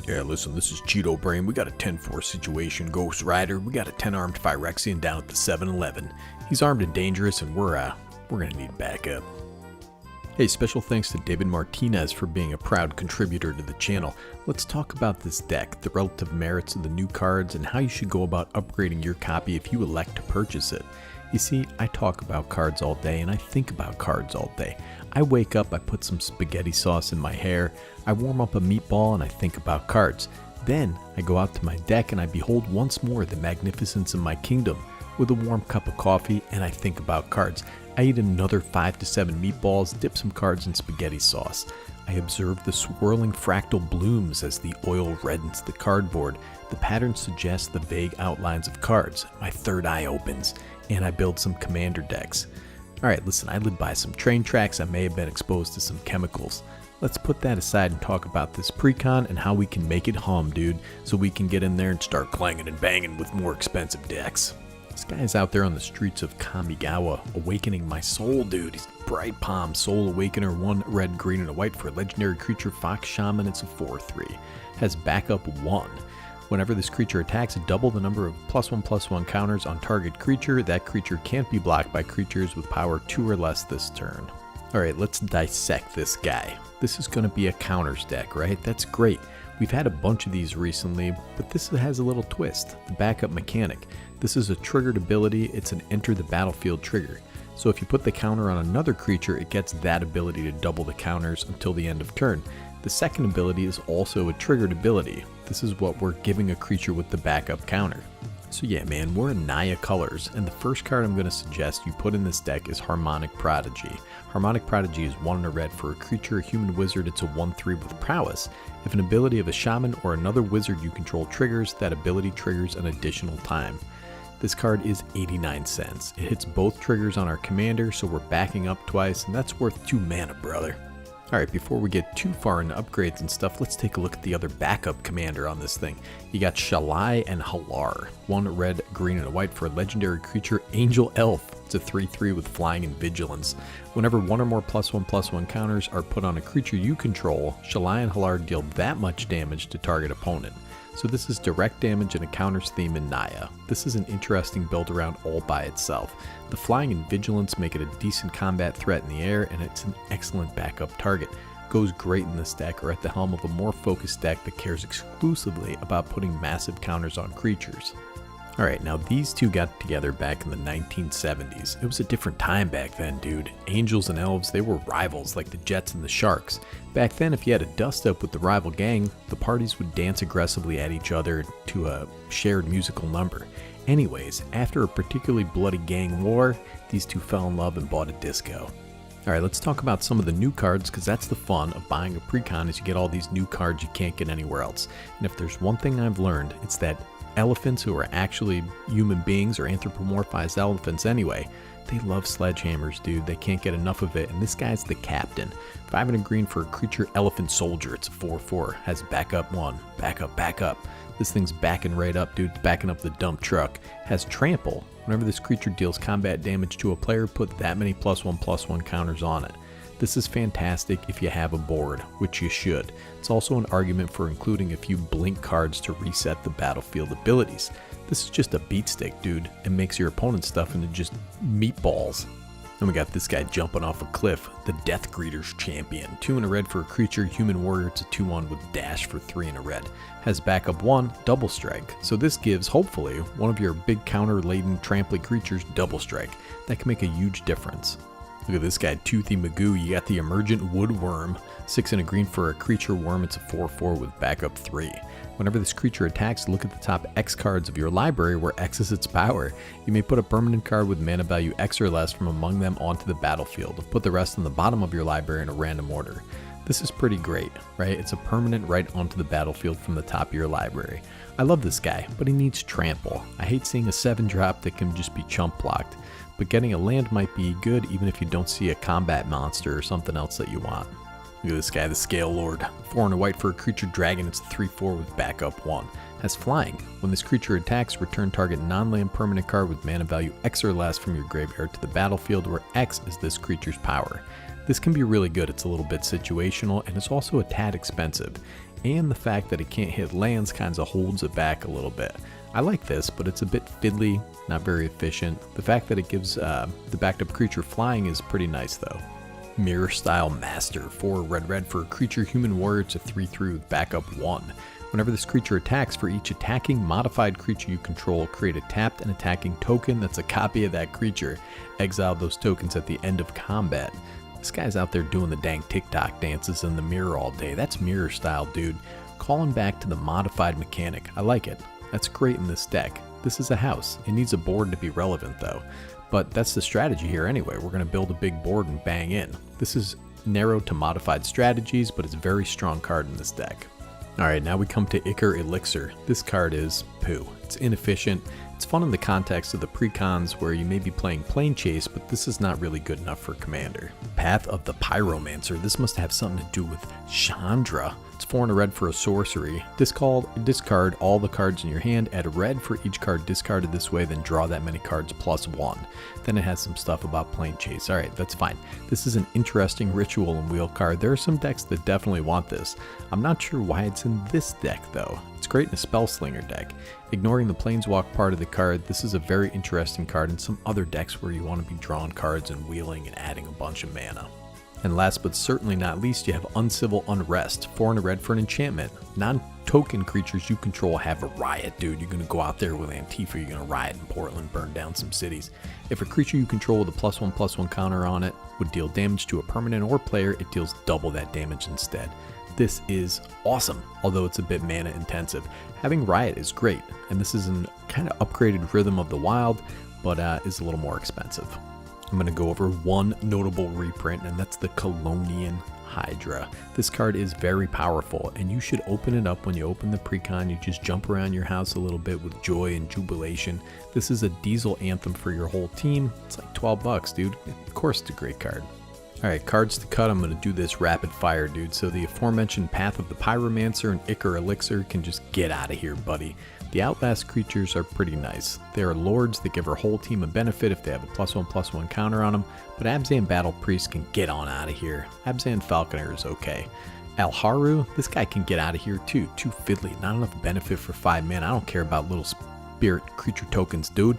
Yeah, listen, this is Cheeto Brain. We got a 10-4 situation, Ghost Rider. We got a 10-armed Phyrexian down at the 7-Eleven. He's armed and dangerous, and we're gonna need backup. Hey, special thanks to David Martinez for being a proud contributor to the channel. Let's talk about this deck, the relative merits of the new cards, and how you should go about upgrading your copy if you elect to purchase it. You see, I talk about cards all day, and I think about cards all day. I wake up, I put some spaghetti sauce in my hair, I warm up a meatball, and I think about cards. Then, I go out to my deck and I behold once more the magnificence of my kingdom. With a warm cup of coffee, and I think about cards. I eat another 5 to 7 meatballs, dip some cards in spaghetti sauce. I observe the swirling fractal blooms as the oil reddens the cardboard. The pattern suggests the vague outlines of cards. My third eye opens, and I build some commander decks. Alright, listen, I live by some train tracks. I may have been exposed to some chemicals. Let's put that aside and talk about this Precon and how we can make it hum, dude, so we can get in there and start clanging and banging with more expensive decks. This guy's out there on the streets of Kamigawa, awakening my soul, dude. He's Bright Palm, Soul Awakener, 1 red, green, and a white for a legendary creature, Fox Shaman. It's a 4/3. Has backup 1. Whenever this creature attacks, double the number of +1/+1 counters on target creature. That creature can't be blocked by creatures with power 2 or less this turn. Alright, let's dissect this guy. This is going to be a counters deck, right? That's great. We've had a bunch of these recently, but this has a little twist, the backup mechanic. This is a triggered ability, it's an enter the battlefield trigger. So if you put the counter on another creature, it gets that ability to double the counters until the end of turn. The second ability is also a triggered ability. This is what we're giving a creature with the backup counter. So yeah, man, we're in Naya colors, and the first card I'm going to suggest you put in this deck is Harmonic Prodigy. Harmonic Prodigy is 1 and a red for a creature, human wizard. It's a 1/3 with prowess. If an ability of a shaman or another wizard you control triggers, that ability triggers an additional time. This card is 89 cents. It hits both triggers on our commander, so we're backing up twice, and that's worth 2 mana, brother. Alright, before we get too far into upgrades and stuff, let's take a look at the other backup commander on this thing. You got Shalai and Halar. 1 red, green, and a white for a legendary creature, Angel Elf. It's a 3/3 with flying and vigilance. Whenever 1 or more +1/+1 counters are put on a creature you control, Shalai and Halar deal that much damage to target opponent. So this is direct damage and a counters theme in Naya. This is an interesting build around all by itself. The flying and vigilance make it a decent combat threat in the air, and it's an excellent backup target. Goes great in this deck or at the helm of a more focused deck that cares exclusively about putting massive counters on creatures. Alright, now these two got together back in the 1970s. It was a different time back then, dude. Angels and elves, they were rivals like the Jets and the Sharks. Back then, if you had a dust-up with the rival gang, the parties would dance aggressively at each other to a shared musical number. Anyways, after a particularly bloody gang war, these two fell in love and bought a disco. Alright, let's talk about some of the new cards, because that's the fun of buying a Precon, is you get all these new cards you can't get anywhere else. And if there's one thing I've learned, it's that elephants, who are actually human beings or anthropomorphized elephants anyway, they love sledgehammers, dude. They can't get enough of it, and this guy's the captain. 5 and a green for a creature, elephant soldier. It's a 4/4, has backup 1. Backup. This thing's backing right up, dude. It's backing up the dump truck. Has trample. Whenever this creature deals combat damage to a player, put that many +1/+1 counters on it. This is fantastic if you have a board, which you should. It's also an argument for including a few blink cards to reset the battlefield abilities. This is just a beat stick, dude. It makes your opponent's stuff into just meatballs. Then we got this guy jumping off a cliff, the Death Greeter's Champion. 2 and a red for a creature, human warrior. It's a 2/1 with dash for 3 and a red. Has backup 1, double strike. So this gives, hopefully, one of your big counter-laden trampling creatures double strike. That can make a huge difference. Look at this guy, Toothy Magoo. You got the Emergent Woodworm. 6 and a green for a creature worm. It's a 4/4 with backup 3. Whenever this creature attacks, look at the top X cards of your library where X is its power. You may put a permanent card with mana value X or less from among them onto the battlefield. Put the rest on the bottom of your library in a random order. This is pretty great, right? It's a permanent right onto the battlefield from the top of your library. I love this guy, but he needs trample. I hate seeing a 7-drop that can just be chump blocked. But getting a land might be good even if you don't see a combat monster or something else that you want. Look at this guy, the Scale Lord. 4 and a white for a creature dragon. It's a 3/4 with backup 1. Has flying. When this creature attacks, return target non-land permanent card with mana value X or less from your graveyard to the battlefield, where X is this creature's power. This can be really good. It's a little bit situational, and it's also a tad expensive. and the fact that it can't hit lands kind of holds it back a little bit. I like this, but it's a bit fiddly, not very efficient. The fact that it gives the backed up creature flying is pretty nice though. Mirror Style Master, 4 red for a creature human warrior. It's a 3/3 with backup 1. Whenever this creature attacks, for each attacking modified creature you control, create a tapped and attacking token that's a copy of that creature. Exile those tokens at the end of combat. This guy's out there doing the dang TikTok dances in the mirror all day. That's mirror style, dude. Calling back to the modified mechanic. I like it. That's great in this deck. This is a house. It needs a board to be relevant though. But that's the strategy here anyway. We're going to build a big board and bang in. This is narrow to modified strategies, but it's a very strong card in this deck. Alright, now we come to Ichor Elixir. This card is poo. It's inefficient. It's fun in the context of the precons where you may be playing plane chase, but this is not really good enough for commander. Path of the Pyromancer. This must have something to do with Chandra. It's 4 and a red for a sorcery. Discard all the cards in your hand, add a red for each card discarded this way, then draw that many cards +1. Then it has some stuff about plane chase. Alright, that's fine. This is an interesting ritual and wheel card. There are some decks that definitely want this. I'm not sure why it's in this deck though. It's great in a Spellslinger deck. Ignoring the Planeswalk part of the card, this is a very interesting card in some other decks where you want to be drawing cards and wheeling and adding a bunch of mana. And last but certainly not least, you have Uncivil Unrest, 4 and a red for an enchantment. Non-token creatures you control have a riot, dude. You're going to go out there with Antifa, you're going to riot in Portland, burn down some cities. If a creature you control with a +1/+1 counter on it would deal damage to a permanent or player, it deals double that damage instead. This is awesome, although it's a bit mana intensive. Having riot is great, and this is a kind of upgraded Rhythm of the Wild, but is a little more expensive. I'm going to go over one notable reprint, and that's the Colonian Hydra. This card is very powerful, and you should open it up when you open the precon. You just jump around your house a little bit with joy and jubilation. This is a diesel anthem for your whole team. It's like 12 bucks, dude. Of course it's a great card. Alright, cards to cut. I'm going to do this rapid fire, dude. So the aforementioned Path of the Pyromancer and Ichor Elixir can just get out of here, buddy. The Outlast creatures are pretty nice. They are lords that give our whole team a benefit if they have a +1/+1 counter on them, but Abzan Battle Priest can get on out of here. Abzan Falconer is okay. Alharu, this guy can get out of here too. Too fiddly, not enough benefit for 5 mana. I don't care about little spirit creature tokens, dude.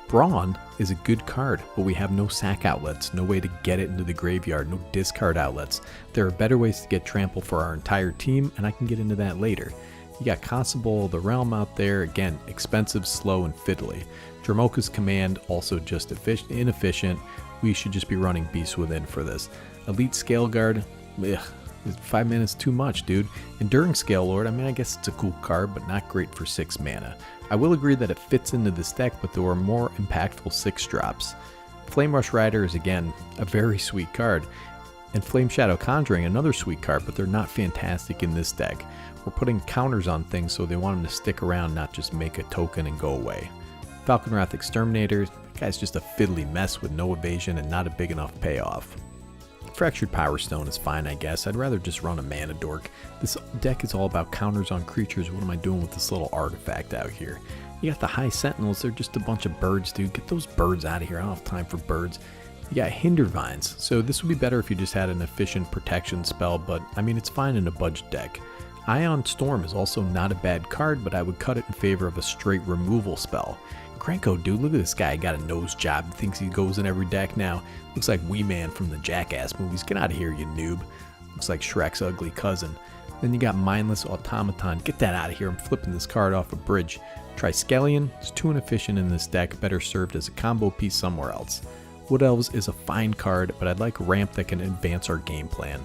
Braun is a good card, but we have no sack outlets, no way to get it into the graveyard, no discard outlets. There are better ways to get trample for our entire team, and I can get into that later. You got Constable of the Realm out there, again, expensive, slow, and fiddly. Jamoka's command, also just inefficient. We should just be running Beast Within for this. Elite Scale Guard, 5 mana is too much, dude. Enduring Scale Lord, I mean, I guess it's a cool card, but not great for 6 mana. I will agree that it fits into this deck, but there are more impactful 6 drops. Flame Rush Rider is, again, a very sweet card. And Flame Shadow Conjuring, another sweet card, but they're not fantastic in this deck. We're putting counters on things, so they want them to stick around, not just make a token and go away. Falcon Wrath Exterminator, that guy's just a fiddly mess with no evasion and not a big enough payoff. Fractured Power Stone is fine, I guess. I'd rather just run a Mana Dork. This deck is all about counters on creatures. What am I doing with this little artifact out here? You got the High Sentinels. They're just a bunch of birds, dude. Get those birds out of here. I don't have time for birds. You got Hinder Vines. So this would be better if you just had an efficient protection spell, but I mean, it's fine in a budget deck. Ion Storm is also not a bad card, but I would cut it in favor of a straight removal spell. Krenko, dude, look at this guy. Got a nose job. Thinks he goes in every deck now. Looks like Wee Man from the Jackass movies. Get out of here, you noob. Looks like Shrek's ugly cousin. Then you got Mindless Automaton. Get that out of here. I'm flipping this card off a bridge. Triskelion is too inefficient in this deck. Better served as a combo piece somewhere else. Wood Elves is a fine card, but I'd like a ramp that can advance our game plan.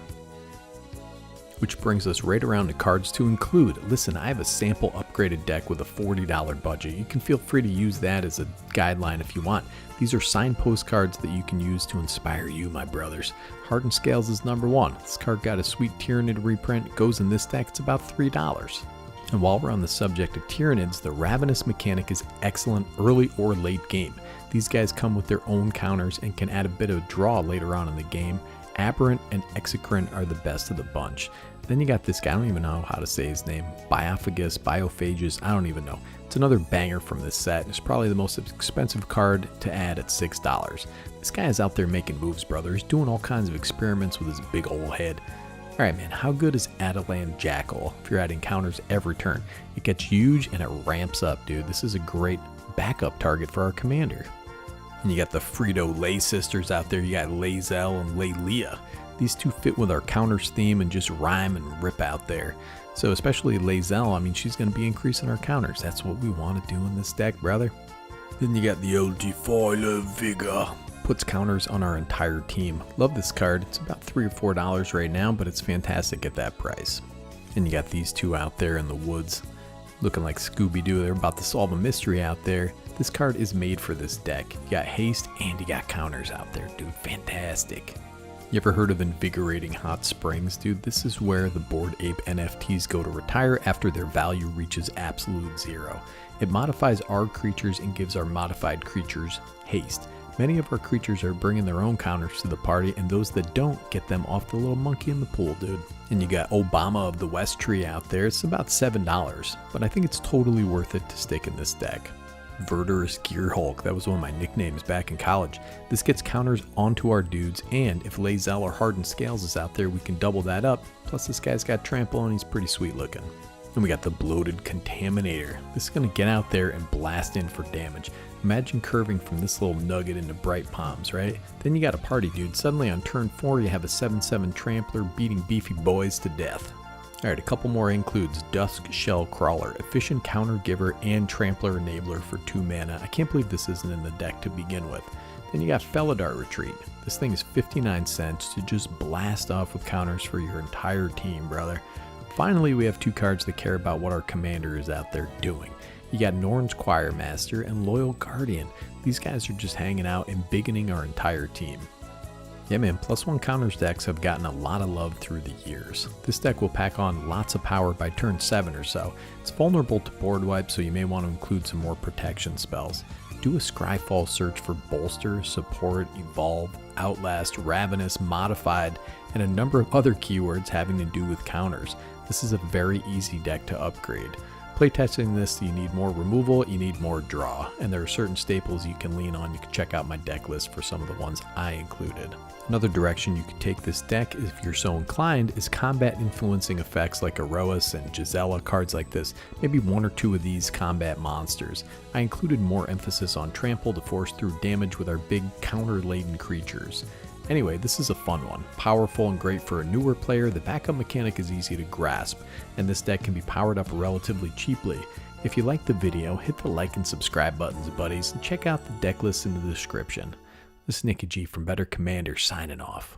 Which brings us right around to cards to include. Listen, I have a sample upgraded deck with a $40 budget. You can feel free to use that as a guideline if you want. These are signpost cards that you can use to inspire you, my brothers. Hardened Scales is number 1. This card got a sweet Tyrannid reprint. It goes in this deck, it's about $3. And while we're on the subject of Tyrannids, the Ravenous mechanic is excellent early or late game. These guys come with their own counters and can add a bit of draw later on in the game. Aberrant and Exocrine are the best of the bunch. Then you got this guy, I don't even know how to say his name. Biophages, I don't even know. It's another banger from this set. It's probably the most expensive card to add at $6. This guy is out there making moves, brother. He's doing all kinds of experiments with his big old head. Alright man, how good is Atalan Jackal if you're adding counters every turn? It gets huge and it ramps up, dude. This is a great backup target for our commander. And you got the Frito-Lay sisters out there. You got Layzel and Laylia. These two fit with our counters theme and just rhyme and rip out there. So especially Layzel, I mean, she's going to be increasing our counters. That's what we want to do in this deck, brother. Then you got the old Defiler Vigor. Puts counters on our entire team. Love this card. It's about $3 or $4 right now, but it's fantastic at that price. And you got these two out there in the woods looking like ScoobyDoo. They're about to solve a mystery out there. This card is made for this deck. You got haste and you got counters out there, dude. Fantastic. You ever heard of invigorating hot springs, dude? This is where the Bored Ape NFTs go to retire after their value reaches absolute zero. It modifies our creatures and gives our modified creatures haste. Many of our creatures are bringing their own counters to the party, and those that don't get them off the little monkey in the pool, dude. And you got Obama of the West tree out there. It's about $7, but I think it's totally worth it to stick in this deck. Murderous Gear Hulk, that was one of my nicknames back in college. This gets counters onto our dudes, and if Layzel or Hardened Scales is out there, we can double that up. Plus this guy's got trample and he's pretty sweet looking. And we got the bloated contaminator. This is going to get out there and blast in for damage. Imagine curving from this little nugget into bright palms, right? Then you got a party, dude. Suddenly on turn 4 you have a 7/7 trampler beating beefy boys to death. Alright, a couple more includes Dusk Shell Crawler, efficient counter giver and trampler enabler for 2 mana. I can't believe this isn't in the deck to begin with. Then you got Felidar Retreat. This thing is 59 cents to just blast off with counters for your entire team, brother. Finally, we have 2 cards that care about what our commander is out there doing. You got Norn's Choir Master and Loyal Guardian. These guys are just hanging out and bigoting our entire team. Yeah man, +1 counters decks have gotten a lot of love through the years. This deck will pack on lots of power by turn 7 or so. It's vulnerable to board wipe, so you may want to include some more protection spells. Do a Scryfall search for Bolster, Support, Evolve, Outlast, Ravenous, Modified, and a number of other keywords having to do with counters. This is a very easy deck to upgrade. Playtesting this, you need more removal, you need more draw, and there are certain staples you can lean on. You can check out my deck list for some of the ones I included. Another direction you could take this deck, if you're so inclined, is combat influencing effects like Erois and Gisela, cards like this, maybe 1 or 2 of these combat monsters. I included more emphasis on trample to force through damage with our big counter-laden creatures. Anyway, this is a fun one. Powerful and great for a newer player. The backup mechanic is easy to grasp, and this deck can be powered up relatively cheaply. If you liked the video, hit the like and subscribe buttons, buddies, and check out the deck list in the description. This is Nicky G from Better Commander signing off.